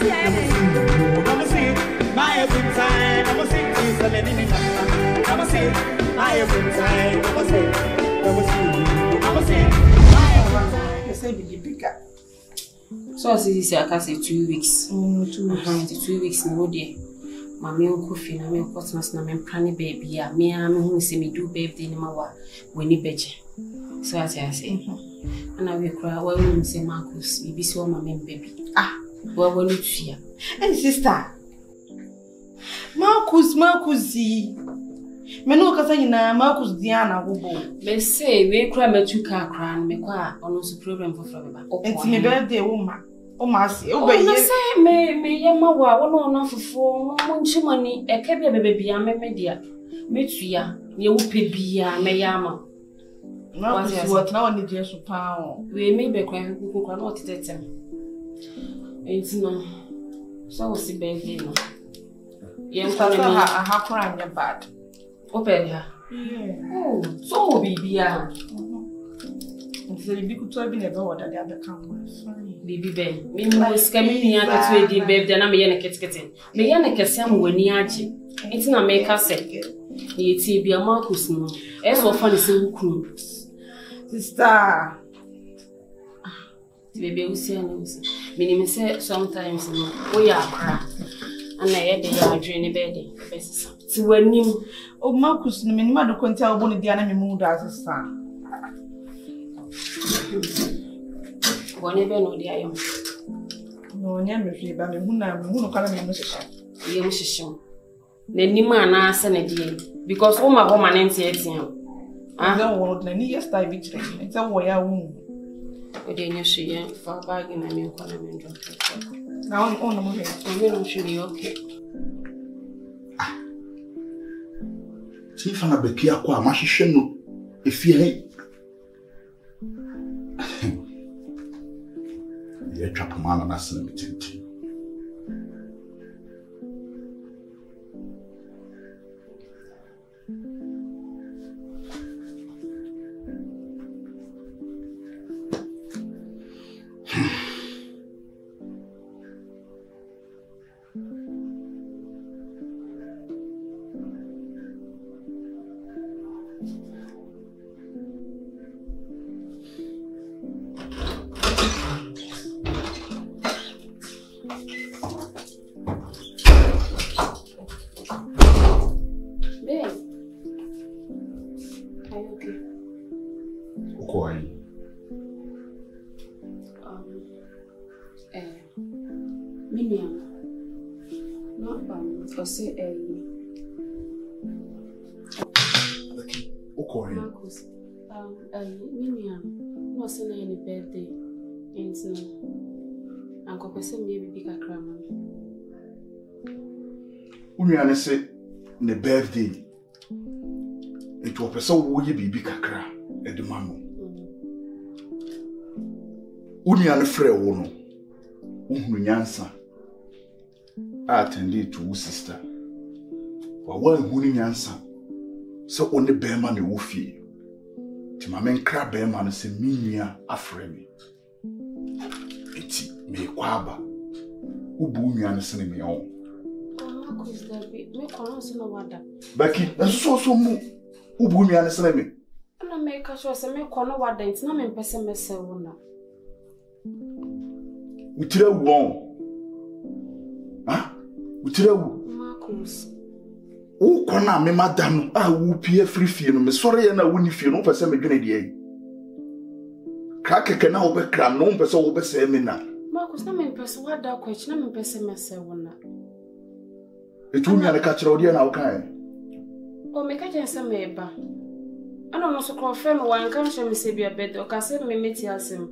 My every time, I'm a sing this and then I'm a sing. My every time, I'm a sing. I'm a sing. My every time, I say be bigger. So as you say, I can say 2 weeks. 2 weeks. 2 weeks no dear. Mammy coffee na me Christmas na me planning baby ya. Me who say me do baby ni mawa when ni beje. So as I say. And I will cry when we say Marcus, you be so my baby. Well when you fear. Hey sister. Marcus me no kasa nyina Marcus Diana gobo. Me say we cry me tu ka cry me kwa ono so problem for beba. Enti me birthday wo ma se o be ye. Say me ye ma wa wo no fofo mo nchimani e ka bia bebe bia me dia. Me tuya me wo pe bia me ya ma. Marcus what na oni je so pa o. We me be cry kuku na otetetem. Enti no. So was the birthday no. Yen kwa me ha crime ya bad. Open her. Oh, so bibia. Nti bibi kuto bi na be woda de abeka mo. Bibi be. Me mo skami ni aka to di birthday na me ye na ketekete. Me ye na kese am wani age. Enti na me ka se. Ye ti bia Marcus no. E so fa ni se hukunu. Sister. Baby we say no. Me ni me say sometimes no. O ya akra. Ana ye de ya adwe ne be de. Besisa. Ti wanim. O Marcus no me ni madu konta obo ne dia na me mu da sister. Wone be no dia yom. No nya me hwe ba me hu no kala me mo sesha. Ye mo hyehyem. Na nima na asa na die because wo ma ho ma nenti etia. Then wo na ni yesterday bi kire. Nti wo ya wu. O de nya hye fa bag na me ko na me ndo. Na on no mo hwe. O no hwe okay. Si fana beki akwa amahihwe no efie ye twapoma na asena mitenti No say na any birthday. Enti no. Anko pese me bibi kakra ma. Unuane se ne birthday. It was pese wo ye bibi kakra edema no. Unuane frɛ wo no. Uhunu nyansa. Attended to sister. Wa hunu nyansa. So only bema ne wo fie. Ti ma men kra bema no se minia afrɛ me. Eti me kwaba. Ubu nuane se ne me on. Marcus Dabi, me kono se no wada. Baki, so mu ubu nuane se ne me. Na me ka so se me kono wada nti na me mpese mese wo na. Utira wo. Utira wo. Marcus. O kona me madam wo pie free fie no me sore ye na wo ni fie no pese me dwene de yi. Ka keke na wo be kram no pese wo be se me na. Marcus na me pese wada kwachi na me pese mese wo na. Etu nya na ka kire odi na wo kan. O me ka jense me ba. Ana no so ko friend wan kan hwe me se bia bed o ka se me meti asem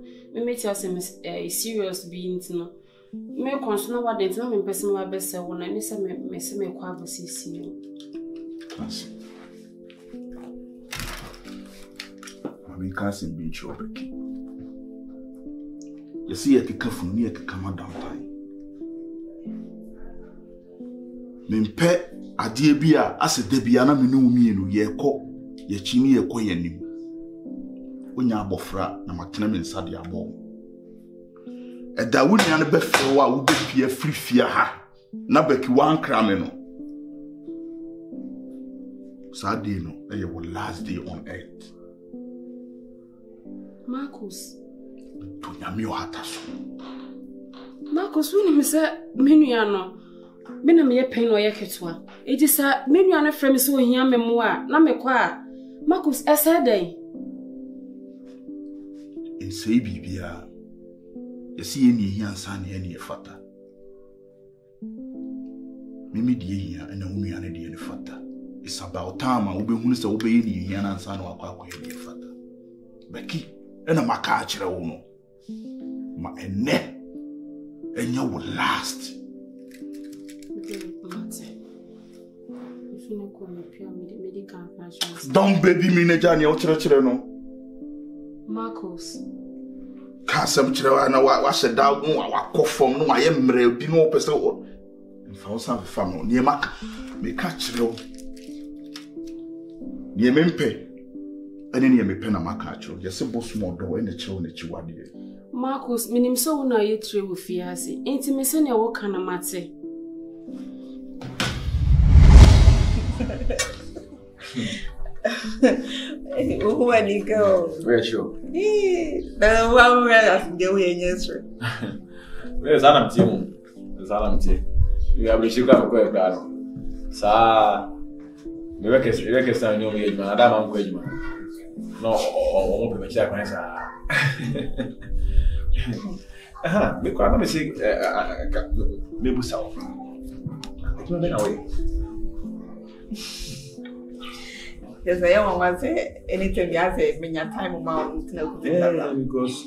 serious being no. Me konso na wada nti na me pese me wa be se wo na ni se me se me kwa abosisi. Class. I can't see beach over. You see, I can from near Kama downtown. Mimpe, a dear beer, as a debiana minu, ye co, ye chimney, ye coyenim. When ya bofra, na matinam inside your ball. Eda wo nua no be fe wa wo be pie free fia ha. Na beki wan krame no. Sadly no, it was last day on earth. Marcus. Tunyami ohataso. Marcus, when you say menuano, mena me pain or yaketwa. It is a menuano frame so here memoir, na me kwa. Marcus, I said day. In say bibia, you see any here and son any fata. Mimi die here and a woman and any fata. It's about time I will be who say obey any here and son or aqua any fata. Becky, and a macachra uno. Ma ene, and you will last. Don't baby me neja ni ochire no. Marcus. Ka sam chire na wa sheda gun wa kofom no wa ye mre bi no pese o. Nfa o san fa no ni ma me ka chire o. Ni me mpe. Ene ni me pe na maka chire. Ye se bo small do ene chire na chi wade. Marcus, minim so una ye tre wo fiase. Enti me se ne wo kana mate. Who are you go? Where sure? The one where I go in yesterday. Where's Adam Tim? There's Adam Tim. You have received a quick battle. Sir, the records are no age, man. Adam, I'm no, or open check my sir. We can't say, maybe so. Yes, I don't want to say anything. I say, when your time amount, no, because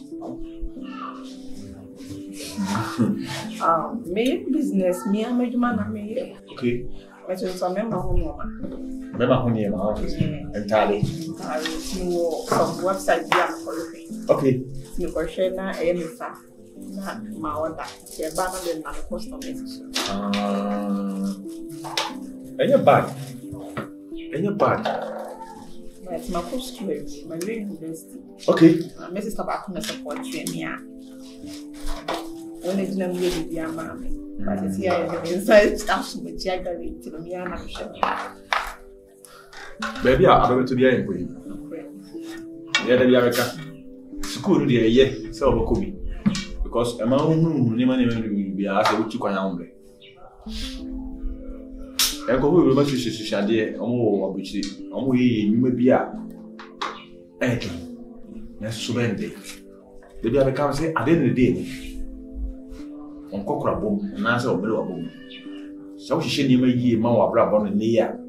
me business, me and my man, me. Okay. But it's a member home. Remember who near my office entirely. Some website, yeah, okay. You can share now, and it's not my order. You're better than my customers. And you're bad. And you're bad. It's my post my university. Okay. Mrs. Tabacco support you and me. When it's not really the mammy. But it's here inside stuff with Jaggery to the Miana. Baby, I'm going to be in for you. Yeah, the America. School, dear, yeah, so could be. Because a man who will be asked to go on. I go with much shady, which you may be a that's so many. The other can say, I didn't day on cockra boom and answer or below boom. So she shouldn't even ye more brab on the near.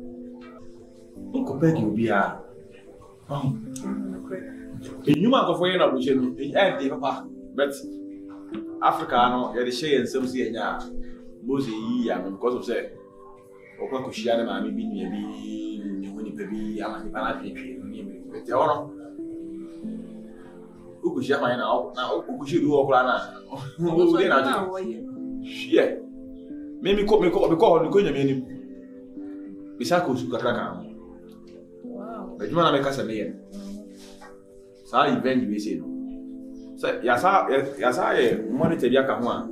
Uncle Peggy will be a you might go for an option in Papa, but Africa, no, you're the shade and some say, yeah, Boozy, because of say. Opa kushia na mami bi nua bi ni woni pa bi amani pa na twetwe ni mi bete ono ukushia man na ukushia du okura na o de na hie me ko ho ni ko nyame ni bisa ko su kakra kan wow be juma na me kasa me sa event we say no so ya sa e monitor dia ka ho a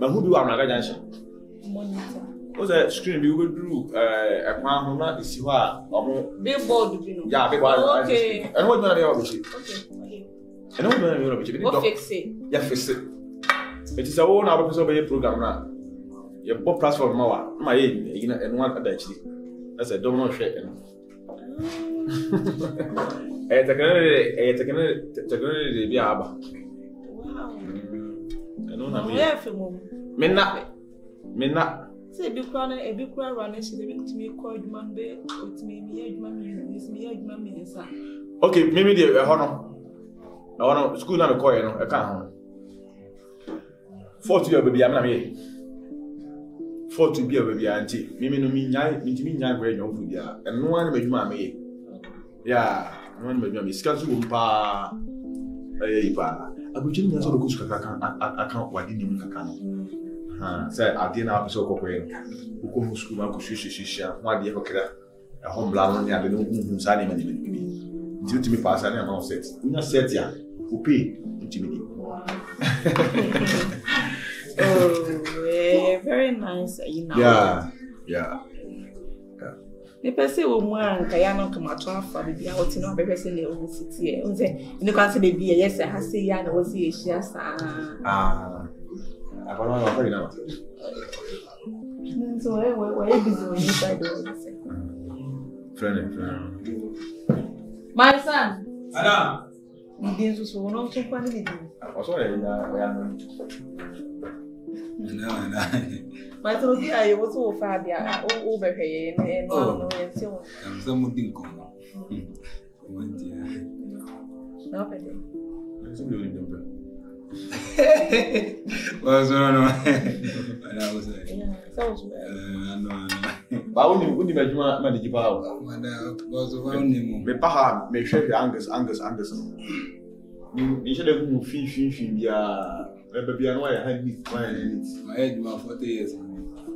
ma hu bi wa na ga janshi Monitor. What's that screen? We will do a crown not see what Billboard. Yeah, billboard. Okay. And what do you want to Okay. And what do you want to What fix it? Yeah, fix it. It is a whole episode of a program now. Your book platform, my and one actually. That's a domino shake. A technology, be aba. Wow. I know. Minna. Say, be crying a big cry running, she's to me called man, be with me, mammy, okay, maybe the honor. I want to school now, I can't. 40 years, baby, I'm not here. 40 years, baby, auntie. Mimi no mean, great no food, yeah, and no one made mammy. Yeah, no one made me schedule pa. I would just go to I can't why didn't you say I didn't have so cooperating. Who come to school and shisha, one day a home blood on the other no signing many. Due to me pass any amount set. We not set ya, who pay intimidate. Very nice, you know. Yeah. The person who won Kayano Kamatua for the Biotino, the person in the city. In the country, the beer, yes, I say, and was the shares. I don't know very now. So, where busy when you try to Friend. my son, Anna. you didn't so not so funny. I'm sorry, But I was so far over here and so. I'm something common. What's wrong? I was like, but when you met you power, was around him. me paha, me share Angus. You should have moved fee, yeah. Baby, I know I had My head, my 40 years.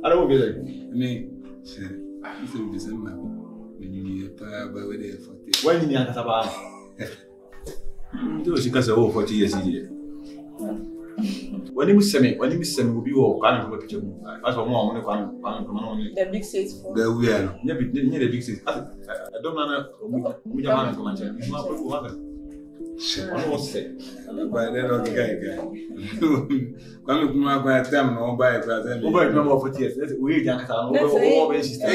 I don't get it. I mean, it's in December when you need a fire by way of 40. When you have about she can say, 40 years. When you miss me, will be all kind of picture. As for more, The big six for There we are. near the big city. I don't know. We are going to almost say. By then, okay, guy. Come to my time, no buy a present. Over number of 40 years. We can't Hey,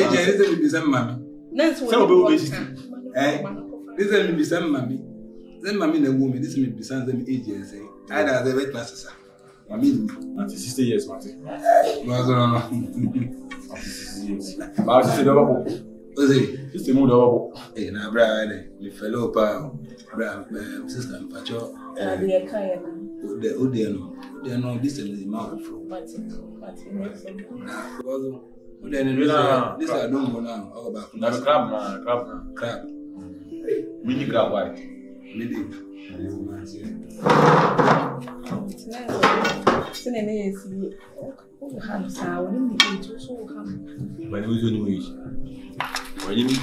this will be some mammy. That's what This will be some mammy. Then mammy and woman, this will be some ages. I have the wet classes. I mean, 60 years, Martin. Was on. But it's double. It's the mood double. Hey, now, Brian, the fellow pal, sister, Pacho, the kind the Udiano, they know this is the mouth. but Then this I don't go now. All about Crab. Mini crab, why? Maybe. But it was only way. What do you mean?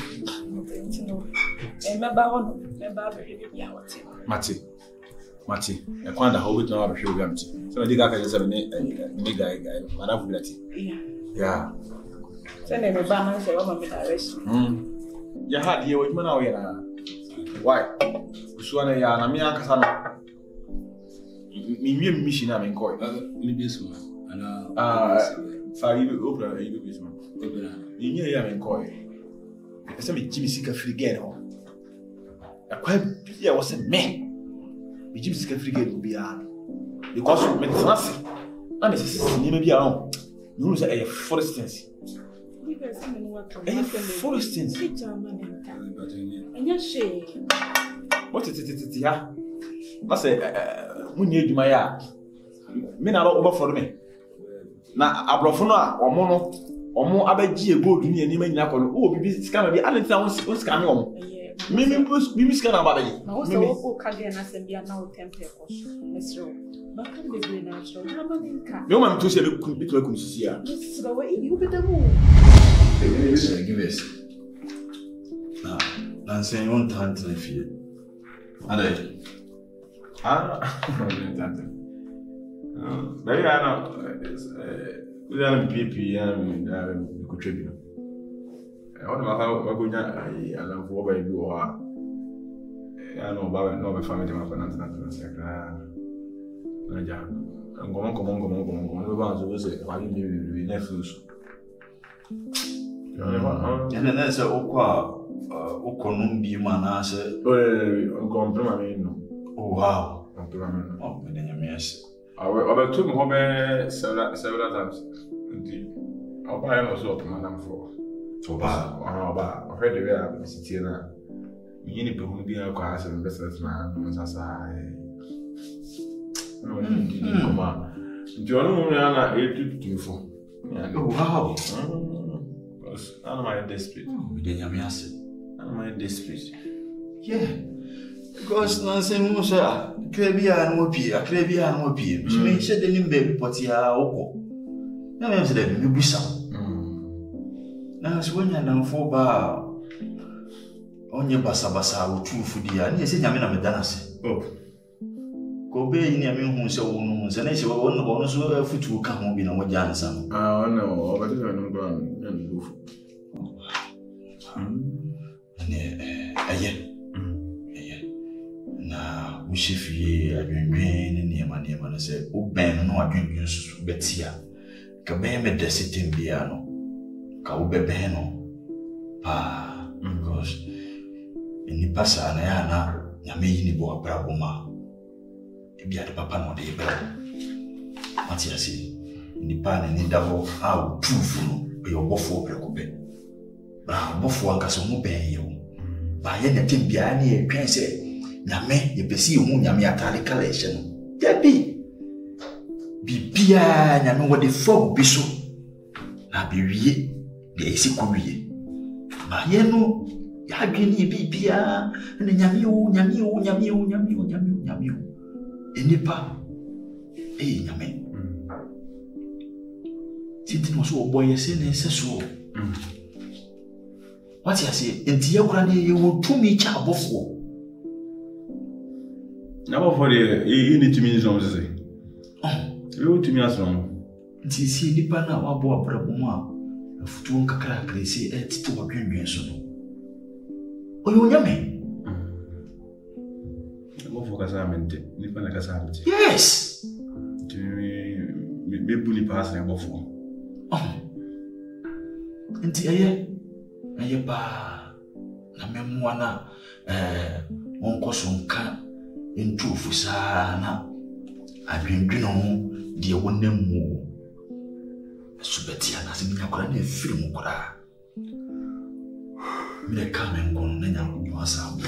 Mati, I can't hold it now. I'm sure empty. So I did that as a big guy, Madame Bulati. Yeah. Send me balance your own direction. You had here with Manaw. Why? Suana Yana, me and Cassandra. Me mission, I'm in court. Maybe so. Sorry, you open a business. You knew I'm in court. I said, Jimmy Sicker free again. I quite was a man. Jimmy Sicker free again will be on. Because you meant nothing. And this is maybe around. You lose a forest instance. For instance, And your shame. what is it? Yeah, I say, when you do my yard, men are over for me. Now, a brofuna or mono or more abaji go to me and you may not call. Oh, be scammer, be unless coming on. Mimi was scan about it. I was so Kagan as and be now temper. Miss Rowe. But can be very natural. How about in car? No one to say, could be to a consider. This is the way you better move. Give us. Now, I'm saying one time to the field. And maybe I know. We don't PP and could tribute. I don't know how we're going to allow for by you or I know about no family. I'm going to come on. Why you nephews? and then there's a Okonumbi Manase. Oh, wow. Oh, yes. I took home several times. Indeed. I'll buy also to Madame for. So bad. I heard the way I'm sitting now. You need to be a class and business man. As I no, come on. John, I'm 8 for. Oh, wow. I'm my desperate. I'm my desperate. Yeah. Because Nancy Musa, Crabia and Wopie. She may say the name baby Potia Oko. No one said you be some. Now, as when you're down for bar on your basa with true food, and you say, I'm in a Medanasi. Oh, Go be in a mean who so wounds, and I say, one of us will have to come home in our Jansen. Oh, no, but I don't go and go. Now, we shift ye, I've been green near my name, and I said, oh, Ben, no, I've been used to Betsia. Cabeme de sitting piano. Caube beno. Pa, because in the passa and Ayana, Yami Nibo Braboma. If you had papa no day, Matthias, in the pan and in double, I'll prove your waffle precope. But before I can obey you. By anything behind you, can say, Yame, you perceive Yami at collection. Debbie. Bibia, Yami, what the frog be so. Na be ye, the AC Korea. But ye know, Yagini Bibia, and the Yami. Enipa, Yami. Sitting was so boy, saying, so. What you say, in the Ukraine, you will to me, child before. Never for the you need to mean something. You to me as long. This is the pana of Boa Brabuma, a foot crack, they say, at 2 o'clock. Oh, you yummy. Never for Casamenti, Nipana Casamenti. Yes. Be bully passing before. And the Ayaba, na memoana, Uncle Sonka, in truth, Sana. I've been doing dear one name more. Subetiana, as in Yakurani, film cora. Me come and go, Nanyam, you are some.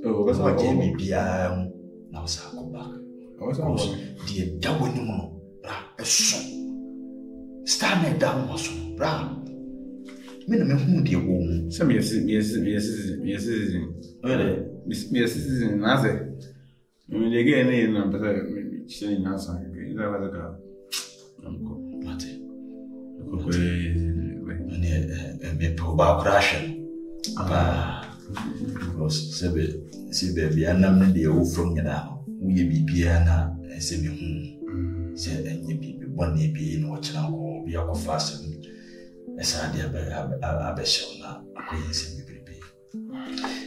Oh, that's what Jamie Biam now Sakoba. Dear Dawinimo, a son. Stand down was brown. Minimum, dear woman. Some yes, nothing. When they get in, I'm saying answer. That was a girl. Me proba crashing. Because see baby, and I'm the from you now. We be piano and say me said and you be one day being watching or be a fast. As I did, I bet shall not acquaintance me baby.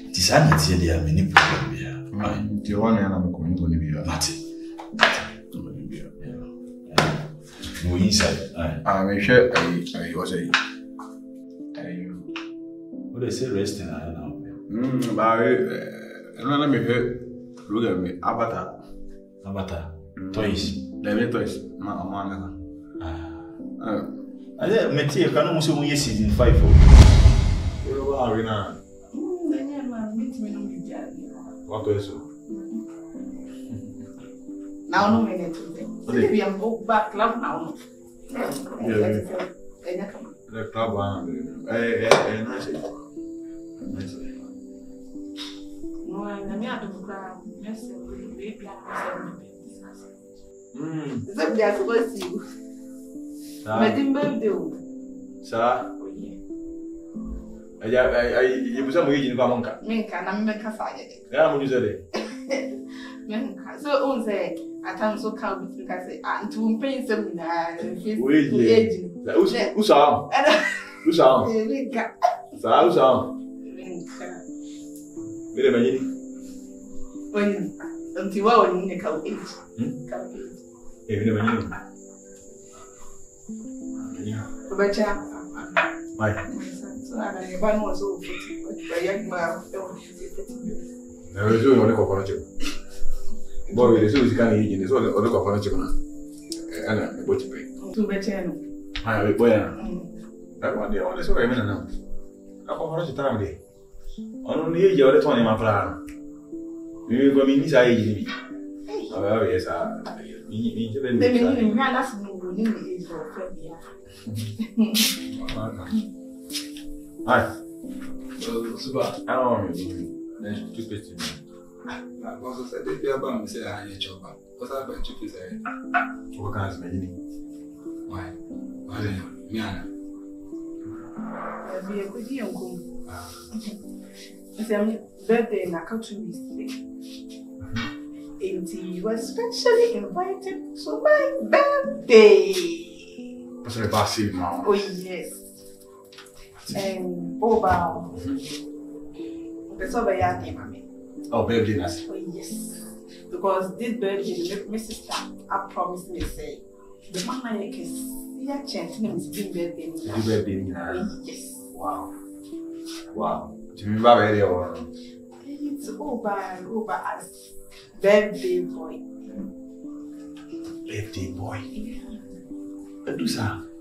It is not there are many problems here. Do you want I'm going to be a Matty? No inside. I may share I was a. What they say resting now? But let me hear. Look at me. Avatar. Toys. Let me toys. Manga. I said, Matty, can almost only season 5. You are in a. What is it? Now, no minute. We are both back club now. The club one. No, I'm not to grab. Yes, baby, I'm except that's what you. But in birthday, Sir, you was a waiting for Monka. Minka, I'm a cassette. Yeah, you said it. So, on say, at times so come because I'm to pay some Who's on? Who's on? Who's on? Wait a minute. When until I was in the cow age. Wait a minute. Mike. So I was so fit. A young man. There was only a coconut. Boy, the Susie can eat in this other coconut chicken. And a butcher pay. Too better. I have a boy. That one, the only story I mean now. A coconut time day. Only a year, 20 my plan. You go mean, I eat. Oh, yes, The meaning ran us no is your friend here. Hi. Super. I don't know. Two questions. I was said if you about me say I ain't chop. What's happened to you say? What kind of meaning? Why? Me ana. Be a good young woman. It's a birthday in a country. And you were specially invited to my birthday. What's the boss saying now? Oh, yes. And Boba. That's all I had, mommy. Oh, baby, that's Oh, yes. Because this birthday, my sister, I promised me, say, the man I can see a chance to be birthday. Oh, yes. Wow. Wow. Do you remember where they were? It's over as birthday boy. Birthday boy. Yeah. Do that.